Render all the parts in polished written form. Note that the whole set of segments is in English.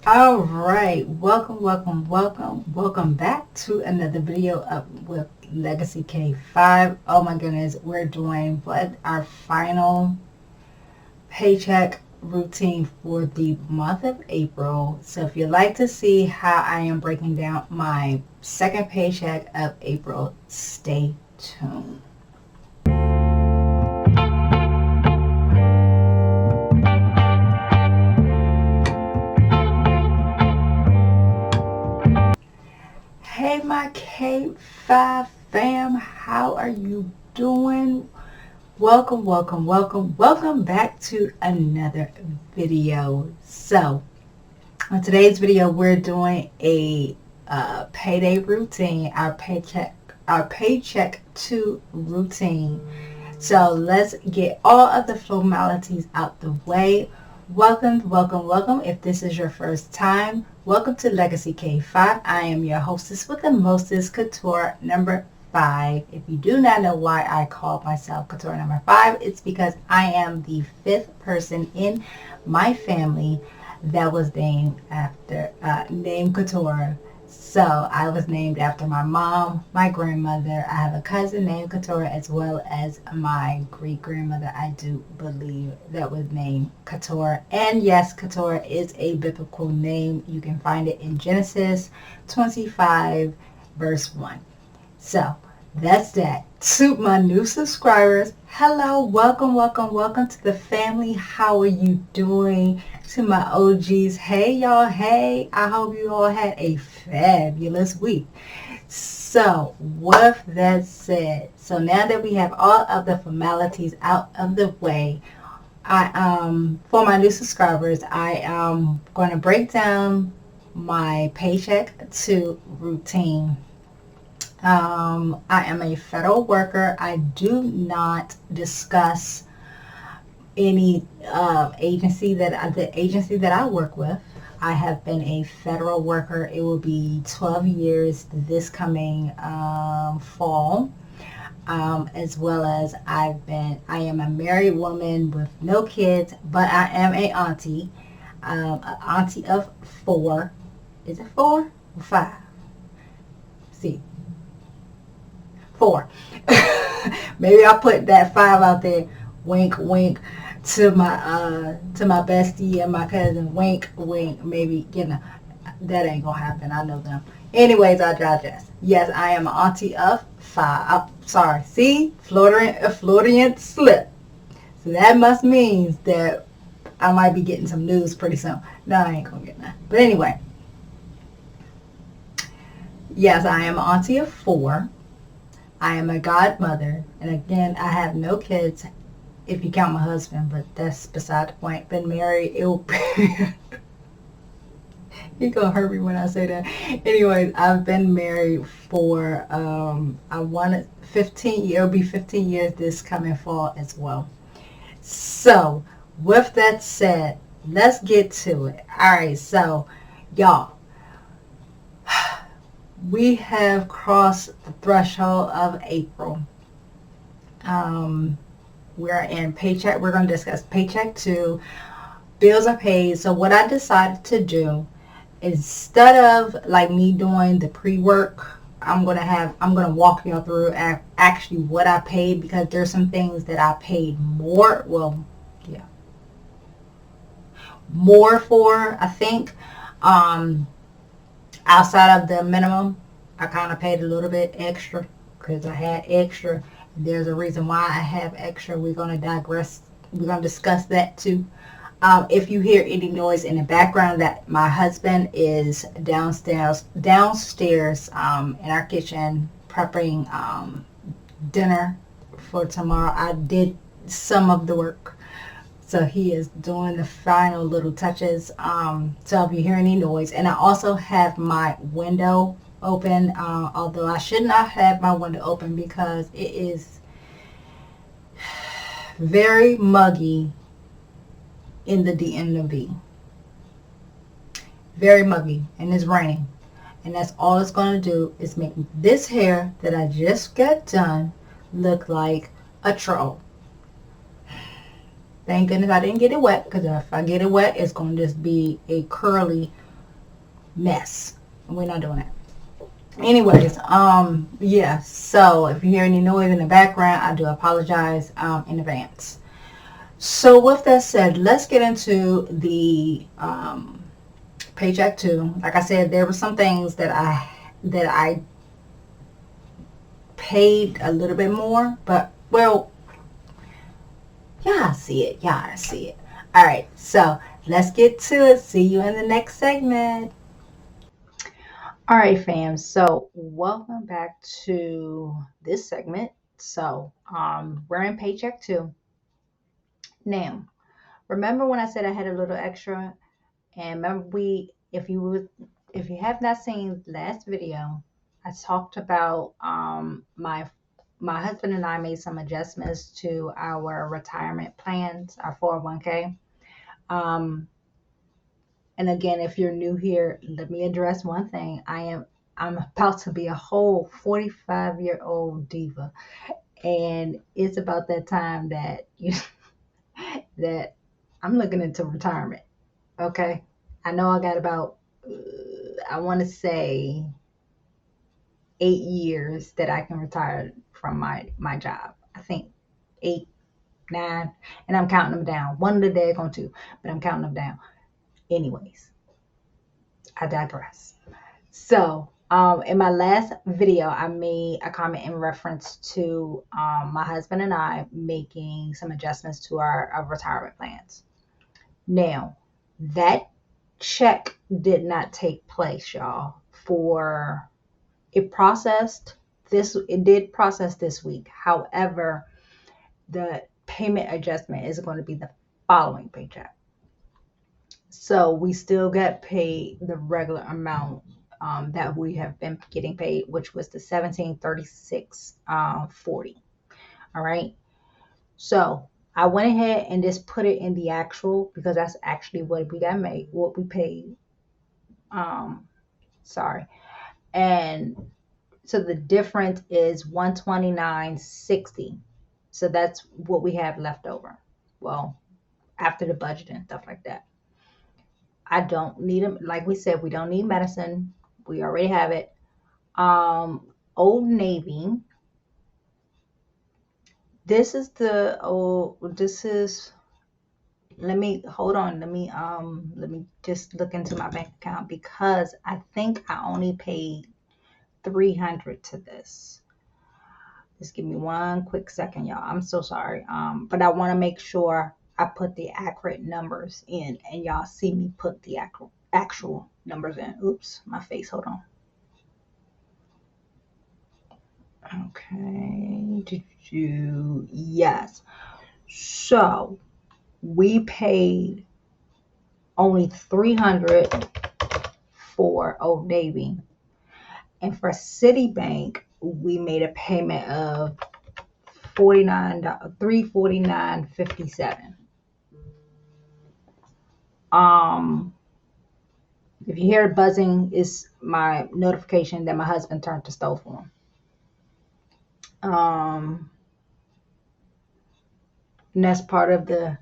All right, welcome back to another video up with Legacy K5. Oh my goodness, we're doing our final paycheck routine for the month of April. So if you'd like to see how I am breaking down my second paycheck of April, stay tuned. Hey my K5 fam, how are you doing? Welcome back to another video. So on today's video we're doing a payday routine, our paycheck 2 routine. So let's get all of the formalities out the way. Welcome. If this is your first time, welcome to Legacy K5. I am your hostess with the mostest, Couture number 5. If you do not know why I call myself Couture number 5, it's because I am the 5th person in my family that was named after named Couture. So I was named after my mom, my grandmother. I have a cousin named Couture, as well as my great grandmother, I do believe, that was named Couture. And yes, Couture is a biblical name. You can find it in Genesis 25 verse 1. So that's that. To my new subscribers, hello, welcome to the family. How are you doing? To my OGs, hey y'all, hey, I hope you all had a fabulous week. So with that said, so now that we have all of the formalities out of the way, for my new subscribers, I am going to break down my paycheck 2 routine. I am a federal worker. I do not discuss any agency that I work with. I have been a federal worker. It will be 12 years this coming fall. As well as I am a married woman with no kids, but I am a auntie. An auntie of 4. Is it 4 or 5? See. 4. Maybe I'll put that 5 out there. Wink to my bestie and my cousin. Wink. Maybe, that ain't gonna happen. I know them. Anyways, I digest. Yes, I am an auntie of 5. Sorry. See? Floridian slip. So that must mean that I might be getting some news pretty soon. No, I ain't gonna get that. But anyway. Yes, I am an auntie of 4. I am a godmother, and again, I have no kids, if you count my husband, but that's beside the point. Been married, he gonna hurt me when I say that. Anyways, I've been married for, 15 years, it'll be 15 years this coming fall as well. So, with that said, let's get to it. Alright, so, y'all. We have crossed the threshold of April. We're in paycheck. We're going to discuss paycheck 2. Bills are paid. So what I decided to do, instead of like me doing the pre-work, I'm going to walk y'all through actually what I paid, because there's some things that I paid more. Well, yeah, more for, I think. Outside of the minimum, I kind of paid a little bit extra because I had extra. There's a reason why I have extra. We're going to digress. We're going to discuss that too. If you hear any noise in the background, that my husband is downstairs in our kitchen prepping dinner for tomorrow. I did some of the work. So he is doing the final little touches. So if you hear any noise, and I also have my window open, although I should not have my window open because it is very muggy in the DMV. Very muggy, and it's raining. And that's all it's going to do is make this hair that I just got done look like a troll. Thank goodness I didn't get it wet, because if I get it wet, it's going to just be a curly mess. We're not doing that. Anyways, yeah, so if you hear any noise in the background, I do apologize in advance. So with that said, let's get into the paycheck 2. Like I said, there were some things that I paid a little bit more, but well, yeah, I see it. Yeah, I see it. All right, so let's get to it. See you in the next segment. All right, fam. So welcome back to this segment. So we're in paycheck 2 now. Remember when I said I had a little extra? And remember, if you have not seen last video, I talked about my husband and I made some adjustments to our retirement plans, our 401k. Um, and again, if you're new here, let me address one thing. I'm about to be a whole 45-year-old diva, and it's about that time that that I'm looking into retirement. Okay, I know I got about I want to say 8 years that I can retire from my job. I think 8, 9, and I'm counting them down. One of the day on 2, but I'm counting them down. Anyways, I digress. So, in my last video, I made a comment in reference to my husband and I making some adjustments to our retirement plans. Now, that check did not take place, y'all, for it did process this week. However, the payment adjustment is going to be the following paycheck. So we still get paid the regular amount that we have been getting paid, which was the 1736.40. All right. So I went ahead and just put it in the actual because that's actually what we got made, what we paid. Um, sorry. And so the difference is 129.60. So that's what we have left over. Well, after the budget and stuff like that. I don't need them. Like we said, we don't need medicine. We already have it. Old Navy. This is the oh. This is. Let me hold on. Let me just look into my bank account because I think I only paid 300 to this. Just give me one quick second, y'all. I'm so sorry. But I want to make sure I put the accurate numbers in, and y'all see me put the actual numbers in. Oops, my face. Hold on. Okay. Did you? Yes. So we paid only 300 for Old Navy, and for Citibank we made a payment of 349.57. Um, if you hear buzzing, is my notification that my husband turned the stove on. And that's part of the.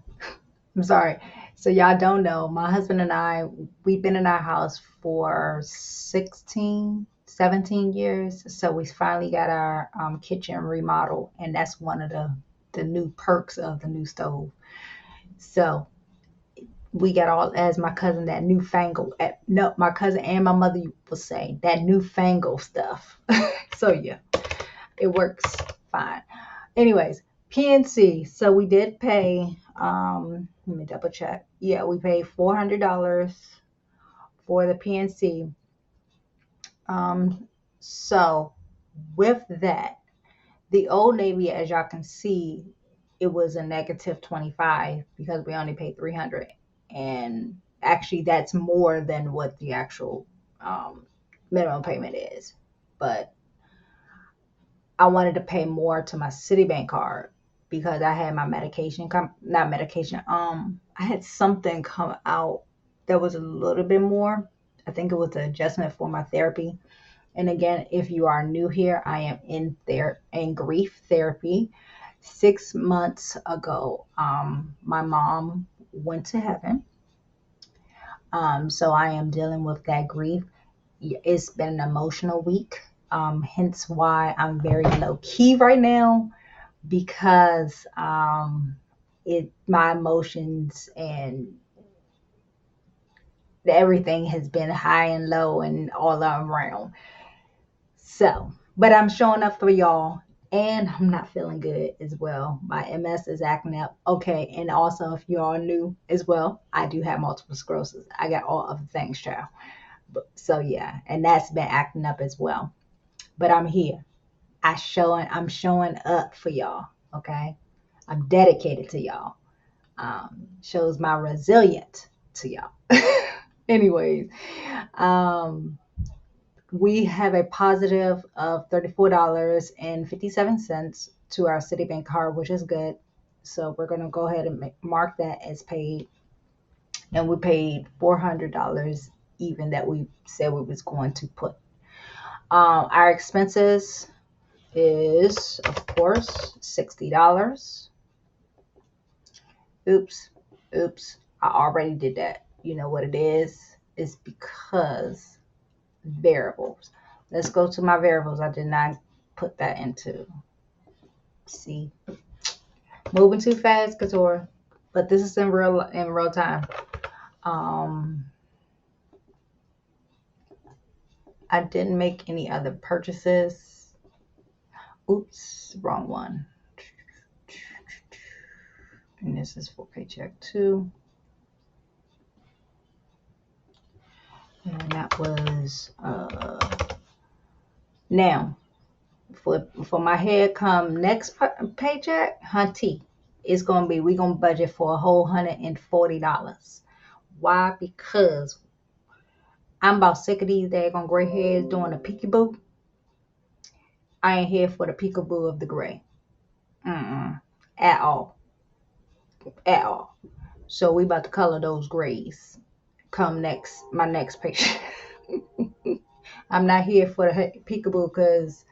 I'm sorry. So y'all don't know, my husband and I, we've been in our house for 16, 17 years. So we finally got our kitchen remodeled, and that's one of the new perks of the new stove. So we got all, as my cousin, that newfangled, no, my cousin and my mother will say, that newfangled stuff. So yeah, it works fine. Anyways, PNC. So we did pay, let me double check. Yeah, we paid $400 for the PNC. So with that, the Old Navy, as y'all can see, it was a negative 25 because we only paid 300. And actually, that's more than what the actual minimum payment is. But I wanted to pay more to my Citibank card because I had my medication not medication. I had something come out that was a little bit more. I think it was the adjustment for my therapy. And again, if you are new here, I am in grief therapy. 6 months ago, my mom went to heaven. So I am dealing with that grief. It's been an emotional week. Hence why I'm very low key right now, because my emotions and everything has been high and low and all around. So, but I'm showing up for y'all, and I'm not feeling good as well. My MS is acting up. Okay, and also if y'all new as well, I do have multiple sclerosis. I got all other things, child. So yeah, and that's been acting up as well. But I'm here. I'm showing up for y'all. Okay, I'm dedicated to y'all. Shows my resilience to y'all. Anyways, um, we have a positive of $34.57 to our Citibank card, which is good. So we're going to go ahead and mark that as paid. And we paid $400 even that we said we was going to put. Our expenses is, of course, $60. Oops. I already did that. You know what it is? It's because variables. Let's go to my variables. I did not put that into. See, moving too fast, Couture. But this is in real time. I didn't make any other purchases. Oops, wrong one. And this is for paycheck 2. And that was now for my head come next paycheck, Auntie, it's gonna be, we're gonna budget for a whole $140. Why? Because I'm about sick of these daggone gray hairs doing a peekaboo. I ain't here for the peekaboo of the gray. At all. At all. So we about to color those grays come my next paycheck. I'm not here for the peekaboo, because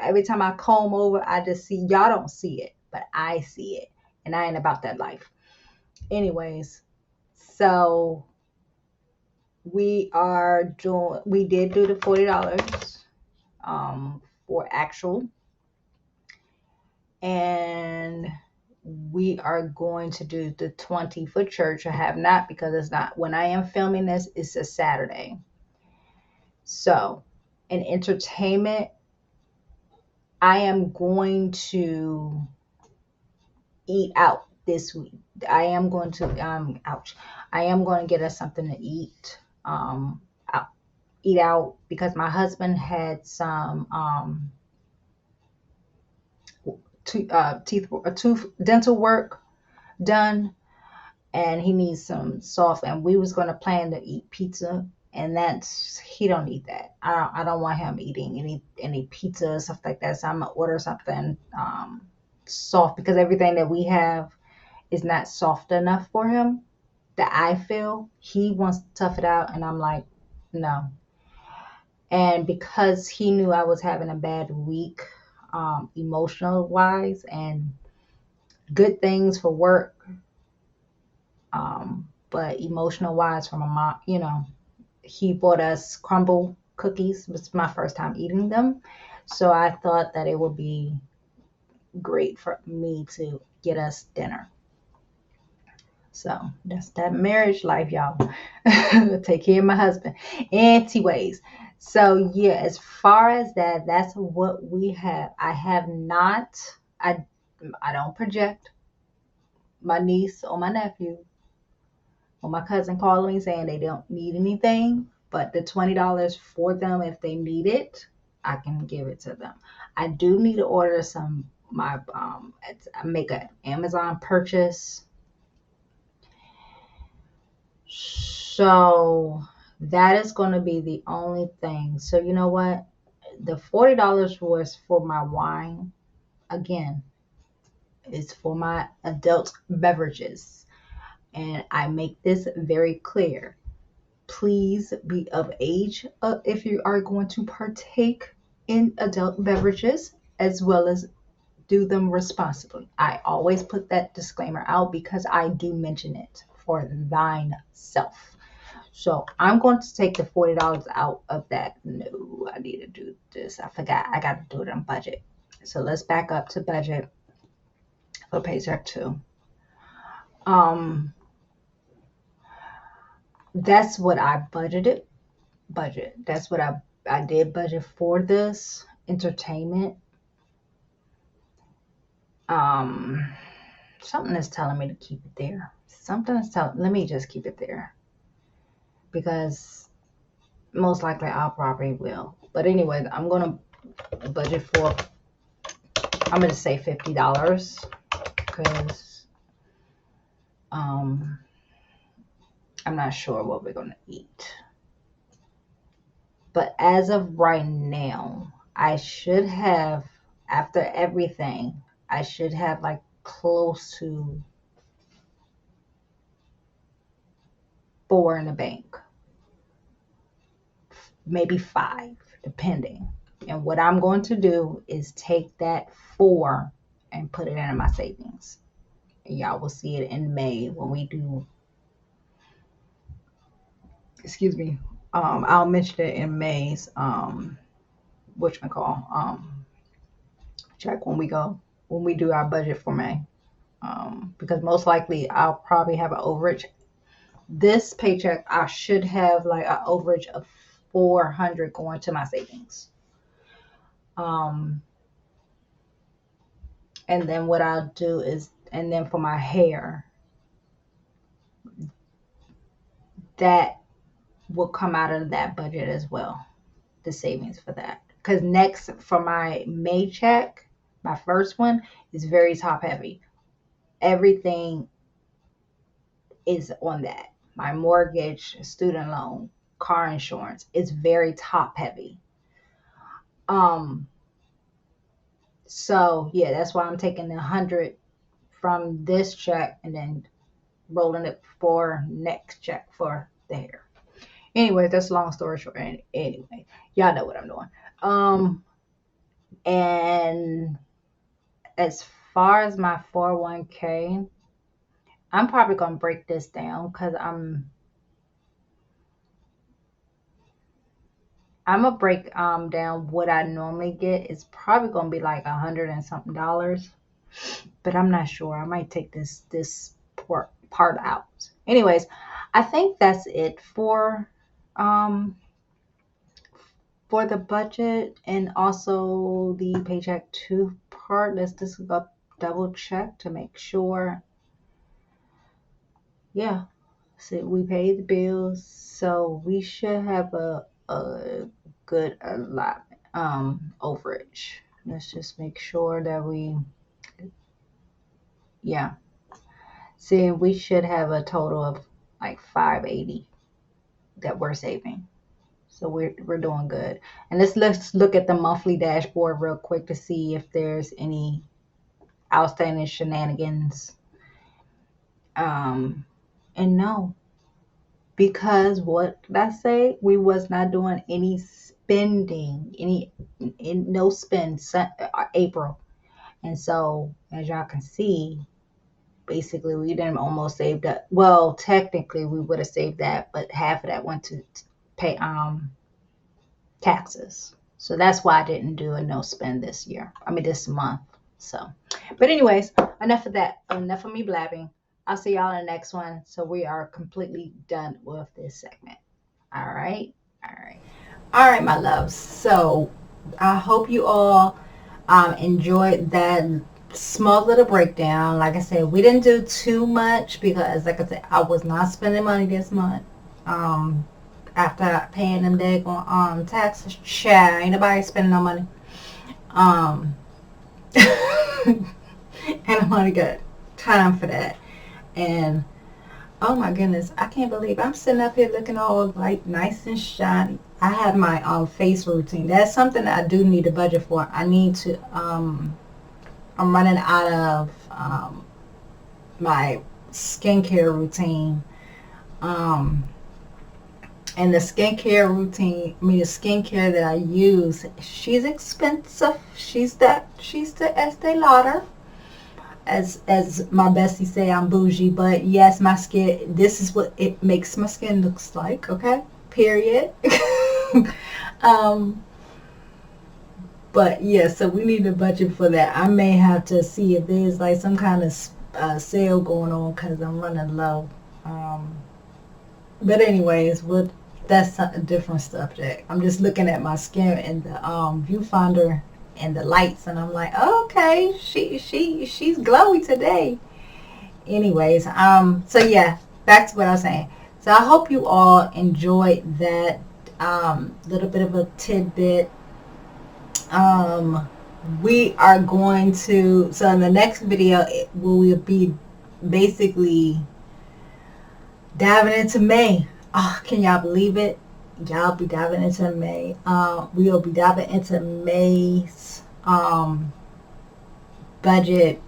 every time I comb over, I just see, y'all don't see it, but I see it, and I ain't about that life. Anyways, so we did do the $40 for actual, and we are going to do the 20 for church. I have not, because it's not, when I am filming this, it's a Saturday. So in entertainment, I am going to eat out this week. I am going to I am going to get us something to eat. Eat out, because my husband had some tooth dental work done, and he needs some soft, and we was going to plan to eat pizza, and he don't eat that. I don't want him eating any pizza, stuff like that. So I'm gonna order something soft, because everything that we have is not soft enough for him, that I feel. He wants to tough it out, and I'm like, no. And because he knew I was having a bad week, emotional wise, and good things for work, but emotional wise from a mom, he bought us crumble cookies. It was my first time eating them. So I thought that it would be great for me to get us dinner. So that's that marriage life, y'all. Take care of my husband. Anyways, so yeah, as far as that's what we have. I have not, I don't project my niece or my nephew or my cousin calling me saying they don't need anything, but the $20 for them, if they need it, I can give it to them. I do need to order make an Amazon purchase. So that is going to be the only thing. So you know what? The $40 was for my wine. Again, it's for my adult beverages. And I make this very clear. Please be of age if you are going to partake in adult beverages, as well as do them responsibly. I always put that disclaimer out, because I do mention it for thine self. So I'm going to take the $40 out of that. No, I need to do this. I forgot. I got to do it on budget. So let's back up to budget for Paycheck 2. That's what I budgeted. That's what I did budget for this entertainment. Something is telling me to keep it there. Let me just keep it there, because most likely I'll probably will. But anyway, I'm gonna budget for, I'm gonna say $50, because I'm not sure what we're gonna eat. But as of right now, I should have, after everything, I should have like close to 4 in the bank, maybe 5, depending. And what I'm going to do is take that 4 and put it into my savings. And y'all will see it in May when we do, excuse me, I'll mention it in May's check when we do our budget for May. Because most likely I'll probably have an overage. This paycheck, I should have like an overage of $400 going to my savings. And then what I'll do is, and then for my hair, that will come out of that budget as well, the savings for that. Because next, for my May check, my first one is very top heavy. Everything is on that. My mortgage, student loan, car insurance is very top heavy. So yeah, that's why I'm taking the 100 from this check and then rolling it for next check for the hair. Anyway, that's a long story short. Anyway, y'all know what I'm doing. And as far as my 401k, I'm probably gonna break this down, because I'm gonna break down what I normally get. It's probably gonna be like $100 and something, but I'm not sure. I might take this part out. Anyways, I think that's it for the budget and also the Paycheck 2 part. Let's just go double check to make sure. Yeah, so we paid the bills, so we should have a good allotment, overage. Let's just make sure that yeah. See, we should have a total of like $580 that we're saving. So we're doing good. And let's look at the monthly dashboard real quick to see if there's any outstanding shenanigans. And no, because what did I say? We was not doing any spending, no spend April. And so as y'all can see, basically we didn't almost save that. Well, technically we would have saved that, but half of that went to pay taxes. So that's why I didn't do a no spend this month. So, but anyways, enough of that. Enough of me blabbing. I'll see y'all in the next one. So we are completely done with this segment. All right. All right, my loves. So I hope you all enjoyed that small little breakdown. Like I said, we didn't do too much because, like I said, I was not spending money this month. After paying them daggone taxes, ain't nobody spending no money. And I only got time for that. And oh my goodness, I can't believe I'm sitting up here looking all like nice and shiny. I have my face routine. That's something that I do need a budget for. I need to I'm running out of my skincare routine. And the skincare that I use, she's expensive. She's the Estee Lauder. as my bestie say, I'm bougie, but yes, my skin, this is what it makes my skin looks like, okay? Period. um, but yeah, so we need a budget for that. I may have to see if there's like some kind of sale going on because I'm running low. But anyways, that's a different subject. I'm just looking at my skin in the viewfinder and the lights, and I'm like, oh, okay, she's glowy today. Anyways, so yeah, back to what I was saying. So I hope you all enjoyed that little bit of a tidbit. We are going to, so in the next video, we will be basically diving into May. Oh, can y'all believe it? Y'all be diving into May. We'll be diving into May's budget.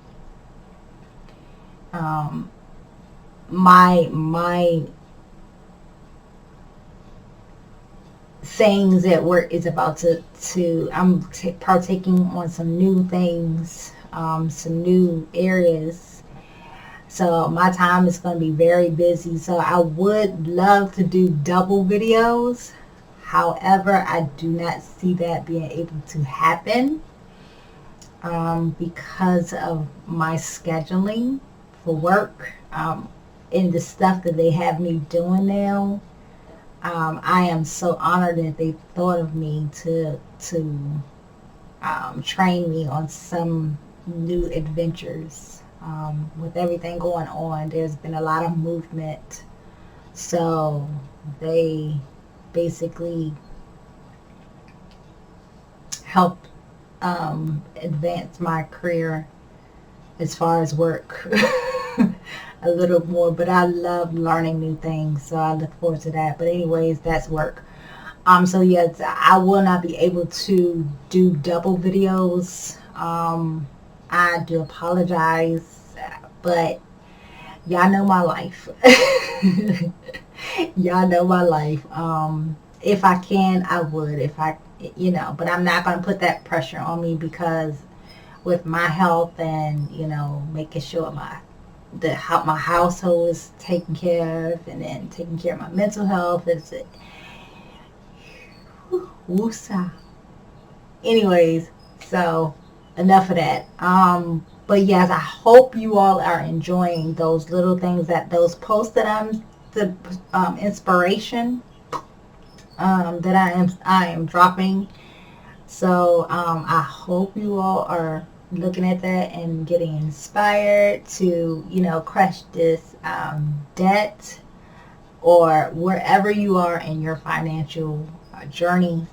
My things at work is about to I'm partaking on some new things, some new areas. So my time is going to be very busy. So I would love to do double videos. However, I do not see that being able to happen because of my scheduling for work and the stuff that they have me doing now. I am so honored that they thought of me to train me on some new adventures. With everything going on, there's been a lot of movement. So they basically helped advance my career as far as work a little more, but I love learning new things, so I look forward to that. But anyways, that's work. So yes, I will not be able to do double videos. I do apologize, but y'all know my life. Y'all know my life. If I can, I would. If I, but I'm not going to put that pressure on me, because with my health and, making sure my household is taken care of, and then taking care of my mental health, woosah. Anyways, so enough of that. But yes, I hope you all are enjoying those little things, those posts that the inspiration that I am dropping. So I hope you all are looking at that and getting inspired to crush this debt, or wherever you are in your financial journey.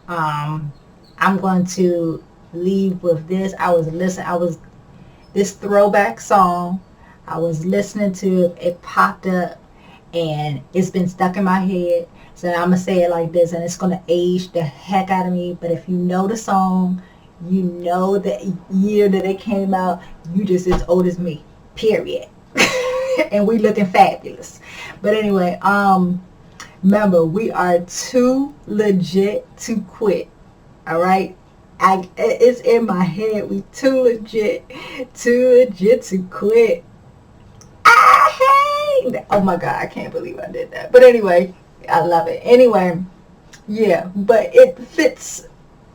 I'm going to leave with this. This throwback song, I was listening to it popped up, and it's been stuck in my head. So I'm gonna say it like this, and it's gonna age the heck out of me. But if you know the song, you know the year that it came out, you just as old as me, period. And we looking fabulous. But anyway, remember, we are too legit to quit. All right, it's in my head. We too legit to quit. Oh my God, I can't believe I did that. But anyway, I love it. Anyway, yeah, but it fits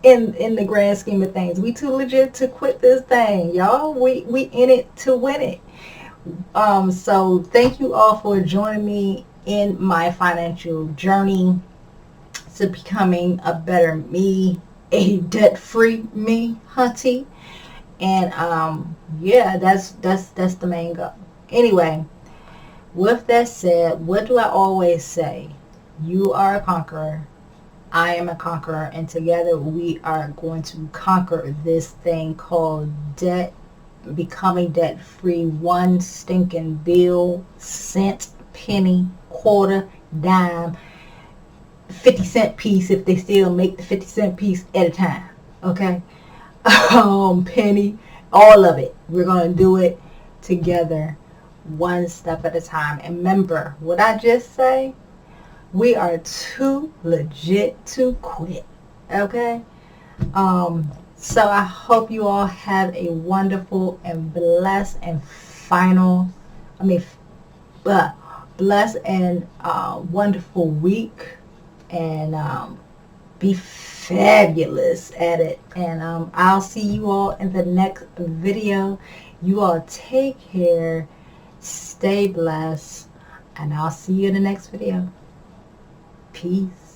in the grand scheme of things. We too legit to quit this thing, y'all. We in it to win it. So thank you all for joining me in my financial journey to becoming a better me, a debt-free me, Auntie. And yeah, that's the main goal. Anyway, with that said, what do I always say? You are a conqueror. I am a conqueror, and together we are going to conquer this thing called debt, becoming debt-free, one stinking bill, cent, penny, quarter, dime, 50-cent piece, if they still make the 50-cent piece at a time, okay? Penny, all of it. We're going to do it together, one step at a time. And remember what I just say, we are too legit to quit, okay? So I hope you all have a wonderful and blessed and final, I mean, blessed and wonderful week, and be fabulous at it. And I'll see you all in the next video. You all take care, stay blessed, and I'll see you in the next video. Peace.